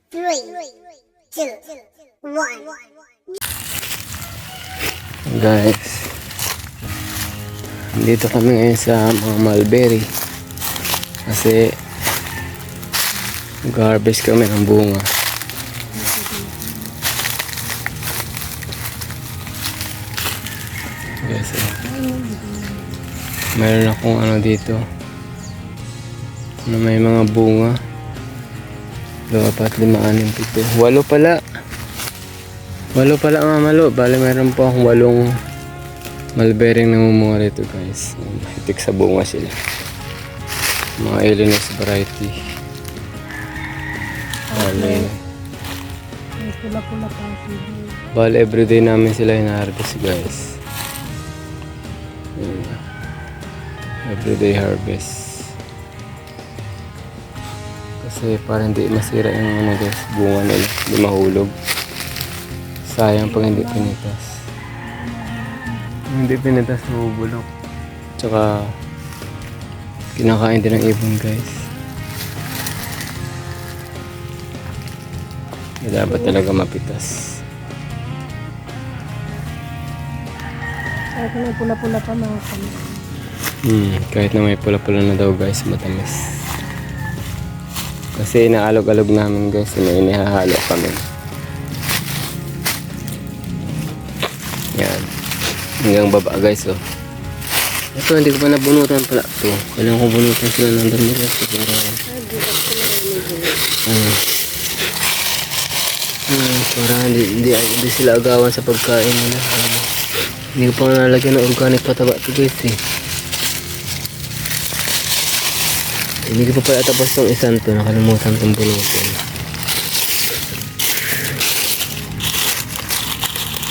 Three, two, one. Guys, dito kami ngayon sa mga mulberry kasi mag-harvest kami ng bunga. Guys, mayroon akong ano dito na may mga bunga 2, 4, 5, 6, 7, 8 pala. 8 pala mamalo. Bale mayroon po akong 8 mulberry na namumunga rito guys. Hitik sa bunga sila. Mga Illinois variety. Bale, May pula-pula pa bale everyday namin sila hina-harvest guys. Everyday harvest. Kasi para hindi masira yung ano guys, bunga nila, hindi mahulog. Sayang pag hindi pinitas. Hindi pinitas, mabubulok. Tsaka kinakain din ng ibon guys. Hindi dapat talaga mapitas. Kahit may pula-pula pa mga kami. Kahit na may pula-pula na daw guys, matamis. Kasi inaalog-alog namin guys, may inihahalo kami. Yan. Hanggang baba guys oh. Ito hindi ko pa nabunutan pala ito. Kailangan ko bunutan sila ng dami guys. Para hindi sila agawan sa pagkain nila. Hindi ko pa nalagyan ng organic pataba ito guys eh. Hindi ko pa pala tapos itong isang to. Nakalimutan itong bunutin.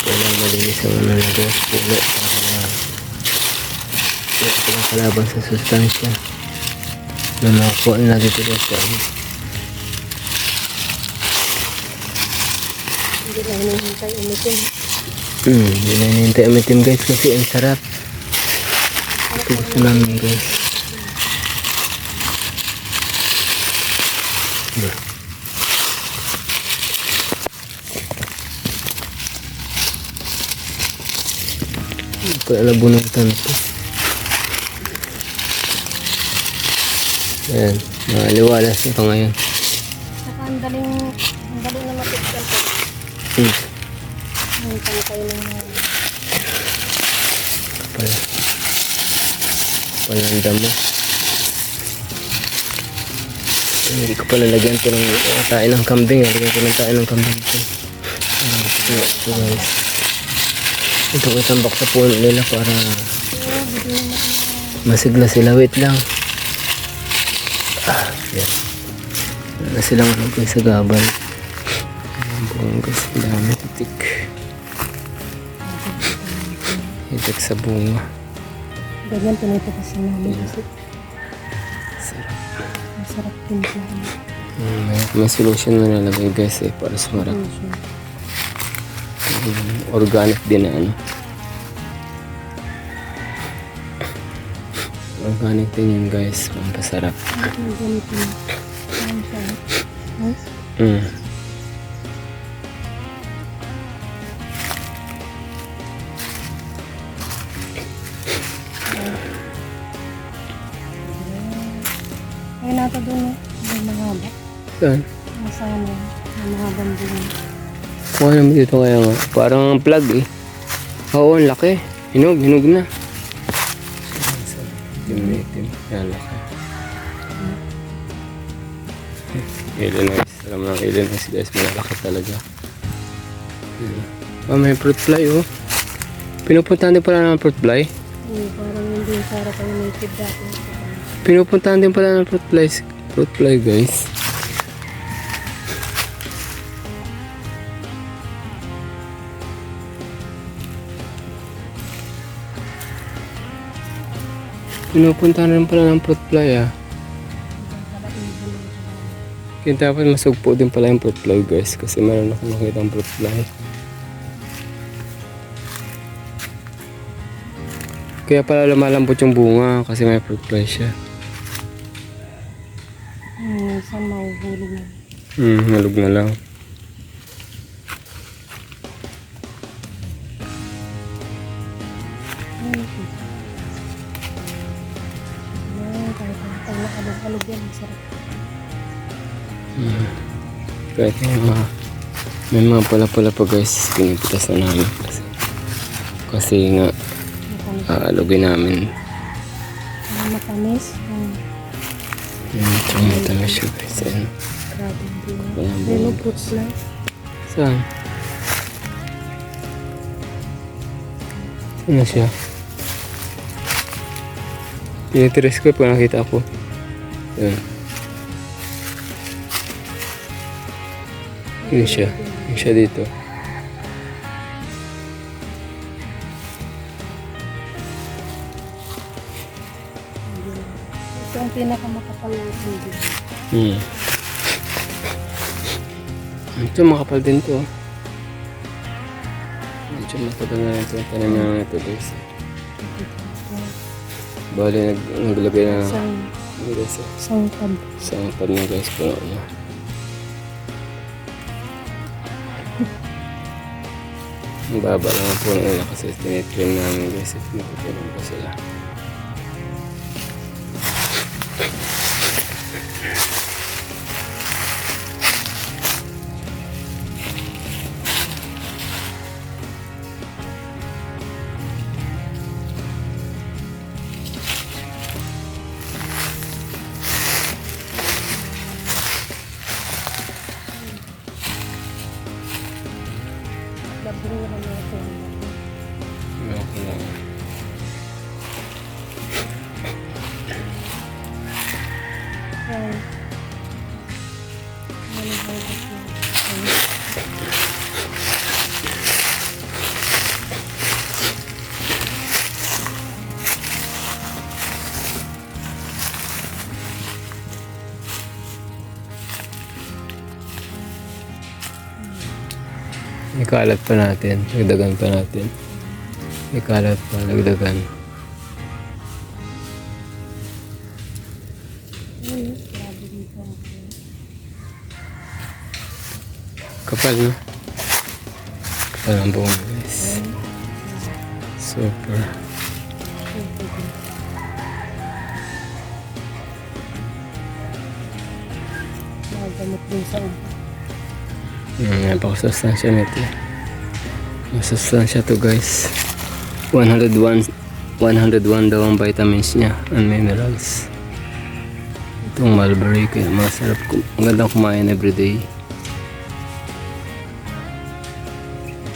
Kailangan malinis ang ano na guys. Pulo para ito ang kalaban sa sustansya na nakuha nila dito guys. Hindi na hinihintay umitin. Hindi na hinihintay umitim guys kasi ang sarap. Ito gusto namin guys. Kaya nabunutan ito. Ayan, liwalas na pa ngayon. Saka ang daling na mapigtan po. Ang tangkay ng Kapal. Kapal ng damo. Hindi ko pala lagyan ito ng tae ng kambing. Lagyan ko ng tae ng kambing ito. Ito guys. Ito ko itambak sa puno nila para masigla sila. Wait lang. Yan. Wala silang ano guys sa gabal. Ayan buong guys. Ang dami hitik. Hitik sa bunga. ganyan pinito kasi namin. Sarap. Masarap pinito. May solution na nalagay guys eh para sumarap. Organic din na ano. Organic din yun guys. Pampasarap. Ay nata doon may mahaba. Saan? Masana. May mahabang doon. Kuha naman dito kaya nga. Parang plug eh. Oo, ang laki. Hinog na. Itim. Yan, laki. Illinois. Alam mo ng Illinois guys, malaki talaga. May fruit fly oh. Pinupuntahan din pala ng fruit fly. Parang hindi para kayo native dati. Pinupuntahan din pala ng fruit fly guys. Pinupuntahan rin pala ng fruit fly ah. Kaya dapat masugpo din pala yung fruit fly guys. Kasi meron ako nakita ang fruit fly. Kaya pala lumalambot yung bunga kasi may fruit fly siya. Minsan mahuhulog na. Halog na lang. Kahit pag nakalog-alog yan, masarap. Kahit may mga pala-pala pa guys, pinipitas na namin kasi nga aalugin namin. Matamis. Tsaka matamis siya guys. Ayan. Grabe din. Walang Pero buong fruits lang. Saan? Ano siya? Pinitiris ko pag nakita ko. Ayan. Yun siya. Yun siya dito. Ito ang pinakamakapal na hindi. Ito makapal din to. Medyo matagal na ito. Tanim na ito guys. Bali naglagay na Isang tab. isang tab na guys. Puno na. Ang baba lang ang puno nila kasi tinitrim namin guys. Pinatutulong ko sila. Labro na natin. Okay lang. Yan. Ikalat pa natin. Dagdagan pa natin. Ikalat pa. Dagdagan. Kapal no? Kapal ang buong guys. Super. Magamit din sa ubo. Napakasustansya nito. Masustansya to guys. 101 daw ang vitamins niya and minerals. Itong mulberry kaya masarap. Magandang kumain everyday.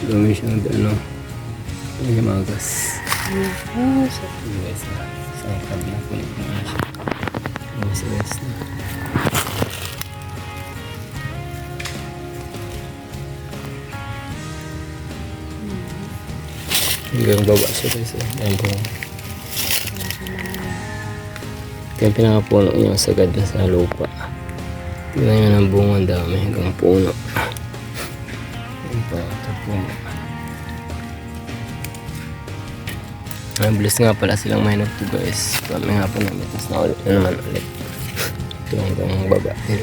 Dumi siyang ano. Magas. Guys, isang tab na kulit na siya. Mas na. Hanggang baba siya guys. Ayan po. Kaya pinakapuno niya sagad na sa lupa. Tingnan nyo ng bunga ang dami hanggang puno. Ayan pa ito puno. Ang bilis nga pala silang mahinag to guys. Kami nga po namin. Tapos na ulit na naman ulit. Ito hanggang baba din.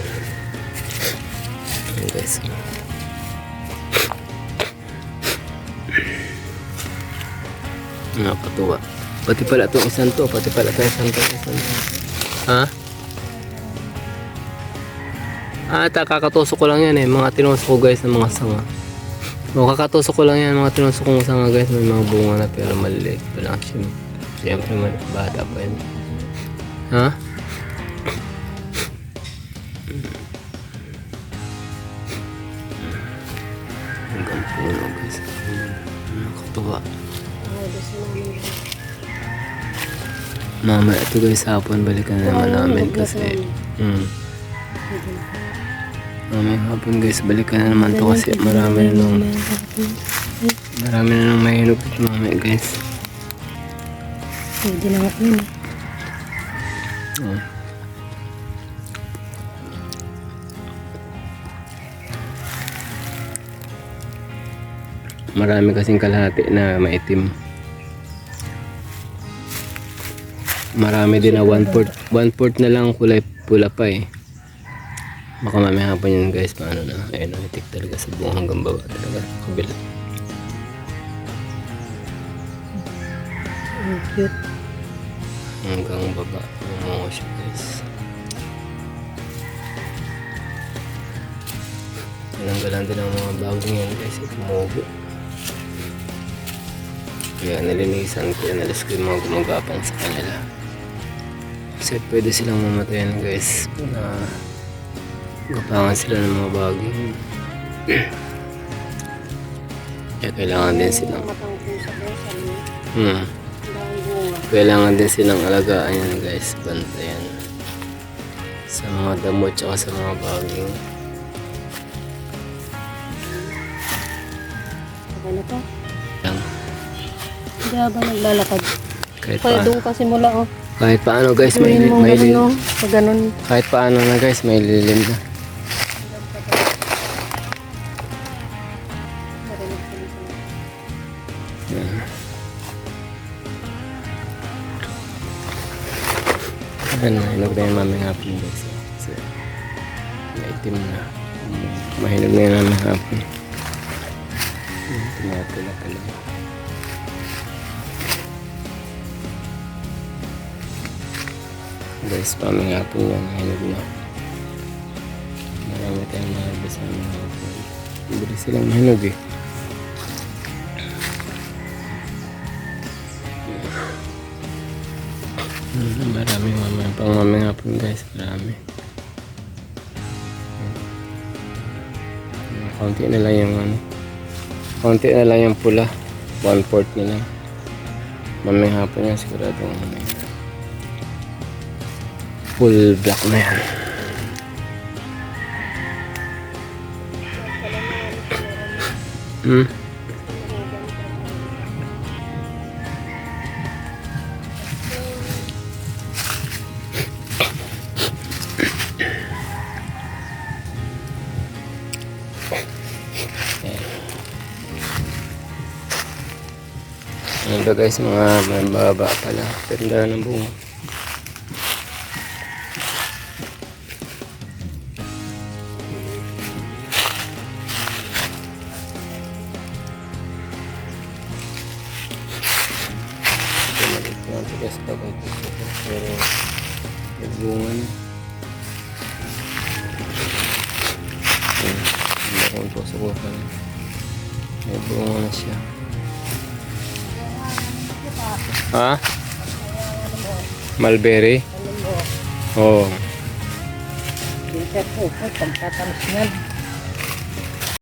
Ayan guys. Nakakatuwa. Pati pala itong isang to. Pati pala itong isang to. Ha? Kakatusok ko lang yan eh. Mga tinusok ko guys ng mga sanga. O kakatusok ko lang yan. Mga tinusok kong sanga guys. May mga bunga na pero maliliit pa lang siya. Siyempre bata pa yun. Ha? Hanggang puno guys. Nakakatuwa. Mama, ito guys, hapon balikan na naman namin kasi mamaya hapon guys, balikan na naman to kasi marami na nang mahinog ito mamaya guys. Pwede na nga yun. Marami kasing kalahati na maitim. Marami din na 1/4 na lang kulay pula pa eh. Baka mamaya hapon yun guys, paano na. Ayun, itik talaga sa buong hanggang baba talaga. Kabila. Cute. Hanggang baba. Umungo siya guys. Tinanggalan din ang mga bagong yan guys. Tumubo. Kaya nalinisan ko. Nalis ko yung mga gumagapang sa kanila. Kasi pwede silang mamatayan guys. Na gapangan sila ng mga bagong. Kaya kailangan din silang Matang pusa guys. hmm. Dahil bunga. Kailangan din silang alagaan yan guys. Bantayan. Sa mga damo tsaka sa mga baging. Okay na to. Lang. Hindi habang naglalakad. Kahit Kaya pa, doon kasi mula oh. kahit paano guys, may Gawin mong may ganun oh. Pag ganun. kahit paano na guys, may lilim na. Ayan, hinog na yung maming hapon guys. Kasi maitim na. Mahinog na yung maming hapon. Tumatula pala. Guys, maming hapon yan. Mahinog na. Marami tayong mahabis sa maming hapon. Bilis silang mahinog eh. Maraming maming hapon guys, marami. Konti na lang yung ano. Konti na lang yung pula. 1/4 na lang. Maming hapon yan siguradong full black na yan. Hmm. Ano ba guys, mga mababa pala. Ganda ng bunga. Maliit na ito guys, bagong puso ko. Pero may bunga na. Bagong puso ko pa rin. May bunga na siya. Ha? Mulberry? Oo. Dito po, pagtatamis niyan.